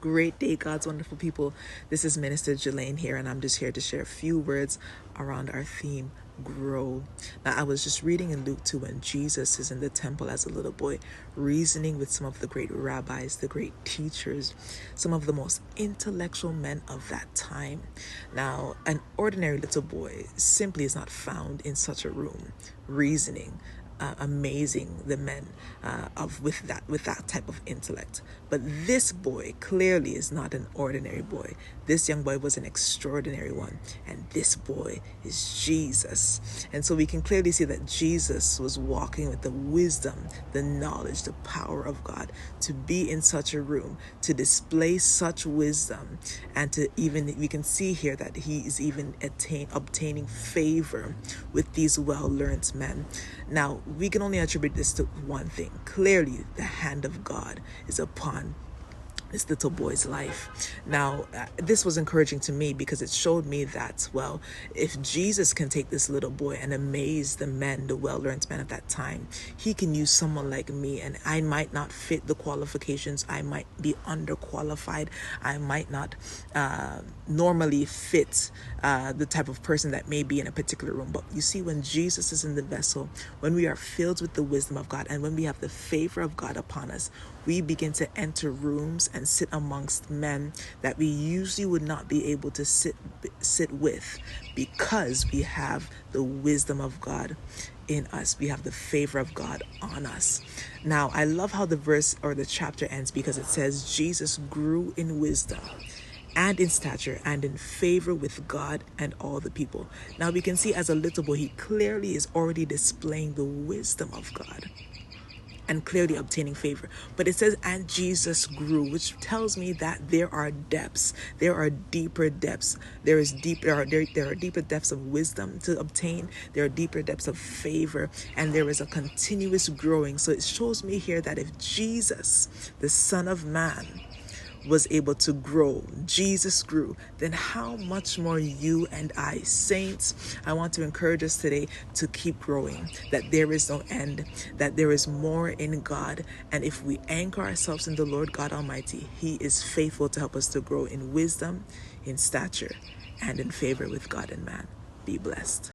Great day, God's wonderful people. This is Minister Gelayne here, and I'm just here to share a few words around our theme, grow. Now, I was just reading in Luke 2 when Jesus is in the temple as a little boy, reasoning with some of the great rabbis, the great teachers, some of the most intellectual men of that time. Now, an ordinary little boy simply is not found in such a room, reasoning. Amazing the men with that type of intellect. But this boy clearly is not an ordinary boy. This young boy was an extraordinary one, and this boy is Jesus. And so we can clearly see that Jesus was walking with the wisdom, the knowledge, the power of God to be in such a room, to display such wisdom, and to even, we can see here that he is even obtaining favor with these well-learned men. Now, we can only attribute this to one thing. Clearly, the hand of God is upon this little boy's life. Now, this was encouraging to me because it showed me that, well, if Jesus can take this little boy and amaze the men, the well-learned men of that time, he can use someone like me, and I might not fit the qualifications. I might be underqualified. I might not normally fit the type of person that may be in a particular room. But you see, when Jesus is in the vessel, when we are filled with the wisdom of God, and when we have the favor of God upon us, we begin to enter rooms and sit amongst men that we usually would not be able to sit with, because we have the wisdom of God in us. We have the favor of God on us. Now, I love how the verse or the chapter ends, because it says Jesus grew in wisdom and in stature and in favor with God and all the people. Now we can see, as a little boy, he clearly is already displaying the wisdom of God and clearly obtaining favor. But it says, and Jesus grew, which tells me that there are depths. There are deeper depths. There are deeper depths of wisdom to obtain. There are deeper depths of favor, and there is a continuous growing. So it shows me here that if Jesus, the Son of Man, was able to grow, Jesus grew, then how much more you and I, saints? I want to encourage us today to keep growing, that there is no end, that there is more in God. And if we anchor ourselves in the Lord God Almighty, He is faithful to help us to grow in wisdom, in stature, and in favor with God and man. Be blessed.